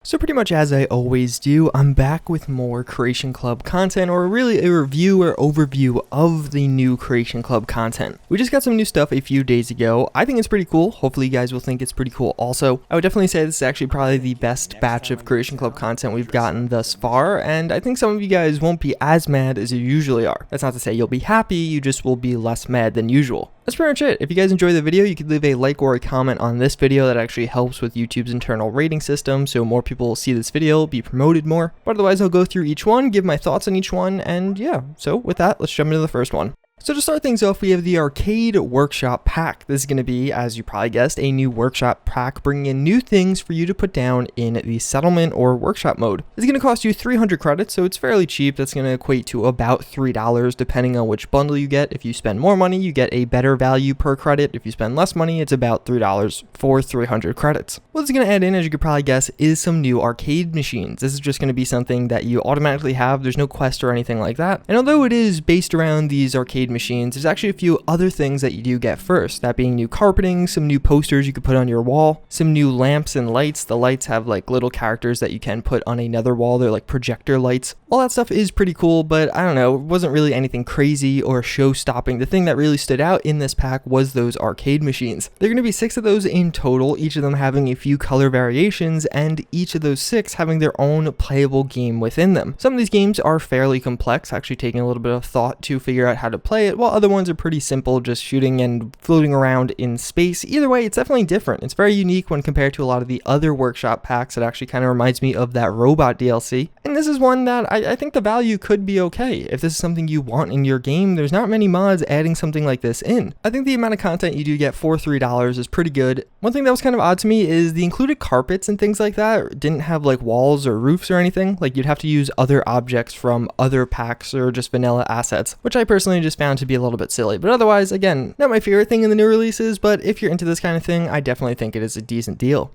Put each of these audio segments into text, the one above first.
So pretty much as I always do, I'm back with more Creation Club content, or really a review or overview of the new Creation Club content. We just got some new stuff a few days ago. I think it's pretty cool. Hopefully you guys will think it's pretty cool also. I would definitely say this is actually probably the best batch of Creation Club content we've gotten thus far, and I think some of you guys won't be as mad as you usually are. That's not to say you'll be happy, you just will be less mad than usual. That's pretty much it. If you guys enjoy the video, you could leave a like or a comment on this video. That actually helps with YouTube's internal rating system, so more people will see this video, be promoted more. But otherwise, I'll go through each one, give my thoughts on each one, and yeah. So with that, let's jump into the first one. So to start things off, we have the Arcade Workshop Pack. This is going to be, as you probably guessed, a new workshop pack bringing in new things for you to put down in the settlement or workshop mode. It's going to cost you 300 credits, so it's fairly cheap. That's going to equate to about $3 depending on which bundle you get. If you spend more money, you get a better value per credit. If you spend less money, it's about $3 for 300 credits. What it's going to add in, as you could probably guess, is some new arcade machines. This is just going to be something that you automatically have. There's no quest or anything like that. And although it is based around these arcade machines, there's actually a few other things that you do get first, that being new carpeting, some new posters you could put on your wall, some new lamps and lights. The lights have like little characters that you can put on another wall. They're like projector lights. All that stuff is pretty cool, but I don't know, it wasn't really anything crazy or show-stopping. The thing that really stood out in this pack was those arcade machines. There are going to be 6 of those in total, each of them having a few color variations, and each of those 6 having their own playable game within them. Some of these games are fairly complex, actually taking a little bit of thought to figure out how to play it, while other ones are pretty simple, just shooting and floating around in space. Either way, it's definitely different. It's very unique when compared to a lot of the other workshop packs. It actually kind of reminds me of that robot DLC. And this is one that I think the value could be okay. If this is something you want in your game, there's not many mods adding something like this in. I think the amount of content you do get for $3 is pretty good. One thing that was kind of odd to me is the included carpets and things like that didn't have like walls or roofs or anything. Like you'd have to use other objects from other packs or just vanilla assets, which I personally just found to be a little bit silly. But otherwise, again, not my favorite thing in the new releases, but if you're into this kind of thing, I definitely think it is a decent deal.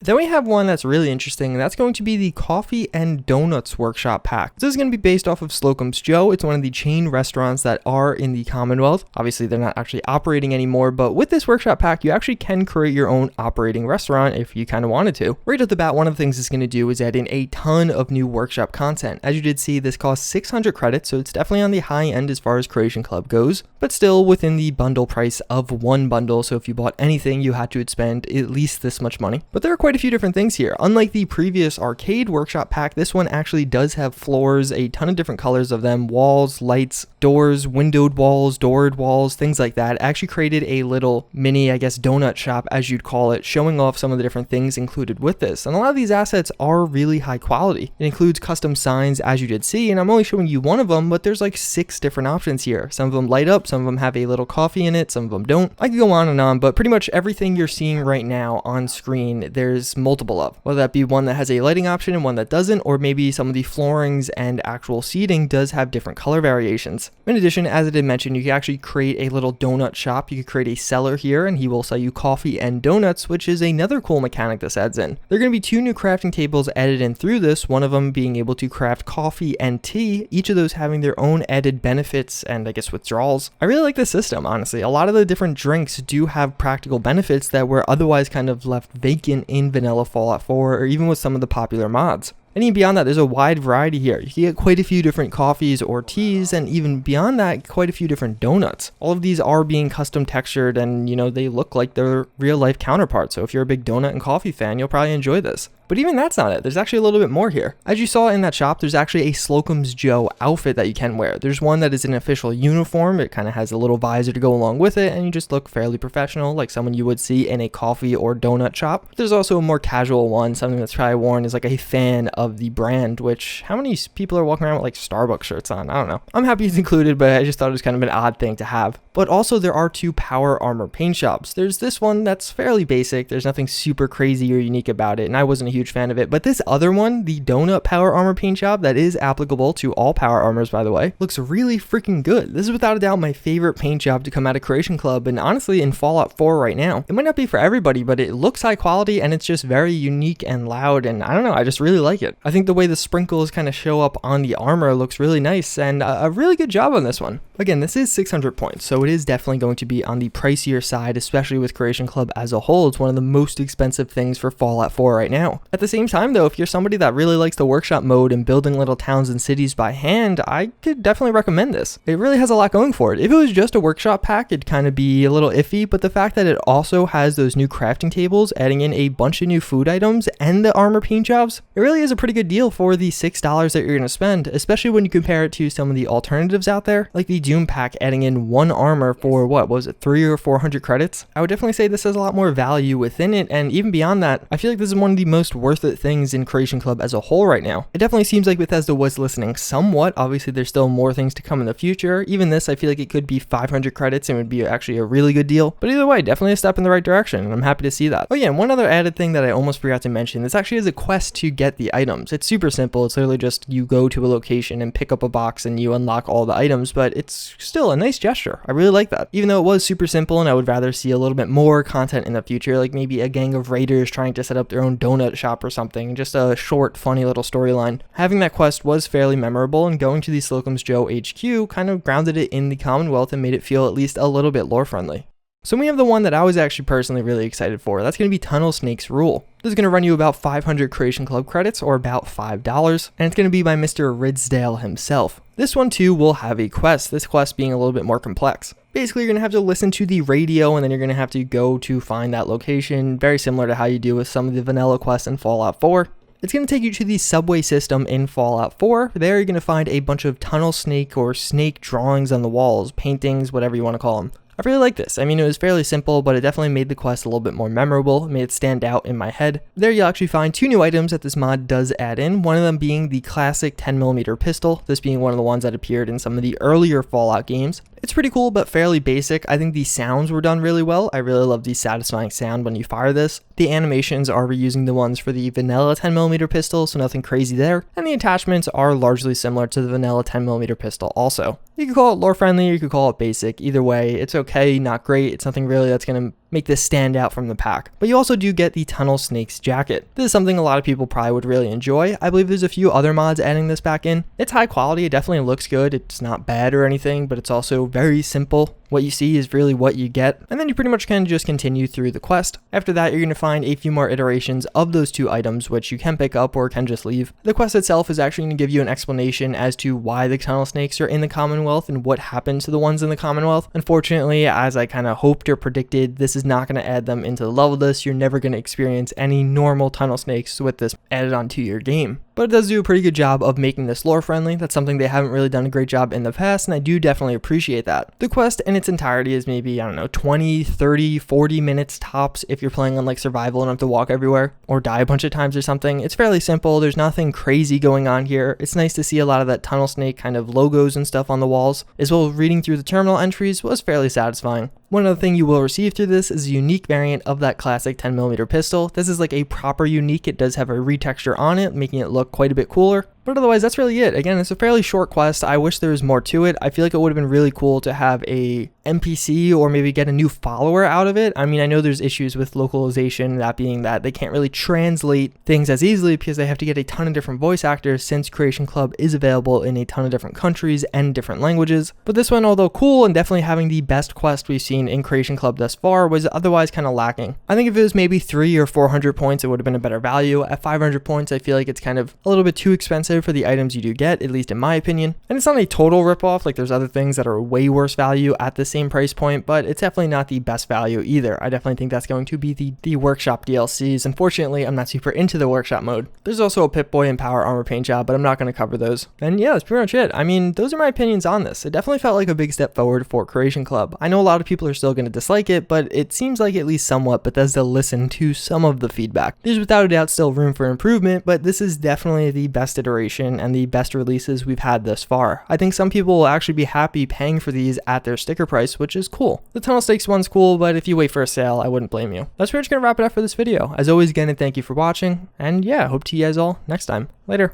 Then we have one that's really interesting, and that's going to be the Coffee and Donuts Workshop Pack. This is going to be based off of Slocum's Joe. It's one of the chain restaurants that are in the Commonwealth. Obviously, they're not actually operating anymore, but with this workshop pack, you actually can create your own operating restaurant if you kind of wanted to. Right off the bat, one of the things it's going to do is add in a ton of new workshop content. As you did see, this costs 600 credits, so it's definitely on the high end as far as Creation Club goes, but still within the bundle price of one bundle. So if you bought anything, you had to spend at least this much money. But there are quite a few different things here. Unlike the previous arcade workshop pack, this one actually does have floors, a ton of different colors of them, walls, lights, doors, windowed walls, doored walls, things like that. It actually created a little mini, I guess, donut shop, as you'd call it, showing off some of the different things included with this. And a lot of these assets are really high quality. It includes custom signs, as you did see, and I'm only showing you one of them, but there's like 6 different options here. Some of them light up, some of them have a little coffee in it, some of them don't. I could go on and on, but pretty much everything you're seeing right now on screen, there's multiple of, whether that be one that has a lighting option and one that doesn't, or maybe some of the floorings and actual seating does have different color variations. In addition, as I did mention, you can actually create a little donut shop. You could create a seller here and he will sell you coffee and donuts, which is another cool mechanic this adds in. There are going to be 2 new crafting tables added in through this, one of them being able to craft coffee and tea, each of those having their own added benefits and I guess withdrawals. I really like this system, honestly. A lot of the different drinks do have practical benefits that were otherwise kind of left vacant in vanilla Fallout 4 or even with some of the popular mods. And even beyond that, there's a wide variety here. You can get quite a few different coffees or teas, and even beyond that, quite a few different donuts. All of these are being custom textured and, you know, they look like their real life counterparts. So if you're a big donut and coffee fan, you'll probably enjoy this. But even that's not it. There's actually a little bit more here. As you saw in that shop, there's actually a Slocum's Joe outfit that you can wear. There's one that is an official uniform. It kind of has a little visor to go along with it, and you just look fairly professional, like someone you would see in a coffee or donut shop. There's also a more casual one, something that's probably worn as like a fan of the brand, which how many people are walking around with like Starbucks shirts on? I don't know. I'm happy it's included, but I just thought it was kind of an odd thing to have. But also there are 2 power armor paint shops. There's this one that's fairly basic. There's nothing super crazy or unique about it, and I wasn't a huge fan of it. But this other one, the donut power armor paint job, that is applicable to all power armors, by the way, looks really freaking good. This is without a doubt my favorite paint job to come out of Creation Club, and honestly in Fallout 4 right now. It might not be for everybody, but it looks high quality and it's just very unique and loud, and I don't know, I just really like it. I think the way the sprinkles kind of show up on the armor looks really nice, and a really good job on this one. Again, this is 600 points, so it is definitely going to be on the pricier side, especially with Creation Club as a whole. It's one of the most expensive things for Fallout 4 right now. At the same time though, if you're somebody that really likes the workshop mode and building little towns and cities by hand, I could definitely recommend this. It really has a lot going for it. If it was just a workshop pack, it'd kind of be a little iffy, but the fact that it also has those new crafting tables, adding in a bunch of new food items and the armor paint jobs, it really is a pretty good deal for the $6 that you're going to spend, especially when you compare it to some of the alternatives out there, like the Doom pack adding in one armor for what was it, 300 or 400 credits. I would definitely say this has a lot more value within it, and even beyond that, I feel like this is one of the most worth it things in Creation Club as a whole right now. It definitely seems like Bethesda was listening somewhat. Obviously there's still more things to come in the future. Even this, I feel like it could be 500 credits and would be actually a really good deal, but either way, definitely a step in the right direction, and I'm happy to see that. Oh yeah, and one other added thing that I almost forgot to mention, this actually is a quest to get the items. It's super simple. It's literally just you go to a location and pick up a box and you unlock all the items, but it's still a nice gesture. I really like that. Even though it was super simple and I would rather see a little bit more content in the future, like maybe a gang of raiders trying to set up their own donut shop or something, just a short, funny little storyline. Having that quest was fairly memorable, and going to the Slocum's Joe HQ kind of grounded it in the Commonwealth and made it feel at least a little bit lore friendly. So we have the one that I was actually personally really excited for. That's going to be Tunnel Snake's Rule. This is going to run you about 500 Creation Club credits, or about $5, and it's going to be by Mr. Ridsdale himself. This one too will have a quest, this quest being a little bit more complex. Basically, you're going to have to listen to the radio, and then you're going to have to go to find that location, very similar to how you do with some of the vanilla quests in Fallout 4. It's going to take you to the subway system in Fallout 4. There you're going to find a bunch of tunnel snake or snake drawings on the walls, paintings, whatever you want to call them. I really like this. I mean, it was fairly simple, but it definitely made the quest a little bit more memorable. It made it stand out in my head. There you'll actually find two new items that this mod does add in, one of them being the classic 10mm pistol, this being one of the ones that appeared in some of the earlier Fallout games. It's pretty cool, but fairly basic. I think the sounds were done really well. I really love the satisfying sound when you fire this. The animations are reusing the ones for the vanilla 10mm pistol, so nothing crazy there. And the attachments are largely similar to the vanilla 10mm pistol also. You could call it lore friendly, or you could call it basic. Either way, it's okay, not great. It's nothing really that's going to make this stand out from the pack. But you also do get the Tunnel Snake's jacket. This is something a lot of people probably would really enjoy. I believe there's a few other mods adding this back in. It's high quality, it definitely looks good, it's not bad or anything, but it's also very simple. What you see is really what you get, and then you pretty much can just continue through the quest. After that, you're going to find a few more iterations of those two items, which you can pick up or can just leave. The quest itself is actually going to give you an explanation as to why the tunnel snakes are in the Commonwealth and what happened to the ones in the Commonwealth. Unfortunately, as I kind of hoped or predicted, this is not going to add them into the level list. You're never going to experience any normal tunnel snakes with this added onto your game. But it does do a pretty good job of making this lore friendly. That's something they haven't really done a great job in the past, and I do definitely appreciate that. The quest in its entirety is maybe, I don't know, 20, 30, 40 minutes tops if you're playing on like survival and have to walk everywhere or die a bunch of times or something. It's fairly simple. There's nothing crazy going on here. It's nice to see a lot of that tunnel snake kind of logos and stuff on the walls, as well as reading through the terminal entries was fairly satisfying. One other thing you will receive through this is a unique variant of that classic 10mm pistol. This is like a proper unique. It does have a retexture on it, making it look quite a bit cooler. But otherwise, that's really it. Again, it's a fairly short quest. I wish there was more to it. I feel like it would have been really cool to have a NPC or maybe get a new follower out of it. I mean, I know there's issues with localization, that being that they can't really translate things as easily because they have to get a ton of different voice actors since Creation Club is available in a ton of different countries and different languages. But this one, although cool and definitely having the best quest we've seen in Creation Club thus far, was otherwise kind of lacking. I think if it was maybe 300 or 400 points, it would have been a better value. At 500 points, I feel like it's kind of a little bit too expensive for the items you do get, at least in my opinion. And it's not a total ripoff, like there's other things that are way worse value at the same price point, but it's definitely not the best value either. I definitely think that's going to be the workshop DLCs. Unfortunately, I'm not super into the workshop mode. There's also a Pip-Boy and Power Armor paint job, but I'm not going to cover those. And yeah, that's pretty much it. I mean, those are my opinions on this. It definitely felt like a big step forward for Creation Club. I know a lot of people are still going to dislike it, but it seems like at least somewhat Bethesda listened to some of the feedback. There's without a doubt still room for improvement, but this is definitely the best iteration and the best releases we've had thus far. I think some people will actually be happy paying for these at their sticker price, which is cool. The Tunnel Stakes one's cool, but if you wait for a sale, I wouldn't blame you. That's pretty much going to wrap it up for this video. As always, again, and thank you for watching, and yeah, hope to see you guys all next time. Later.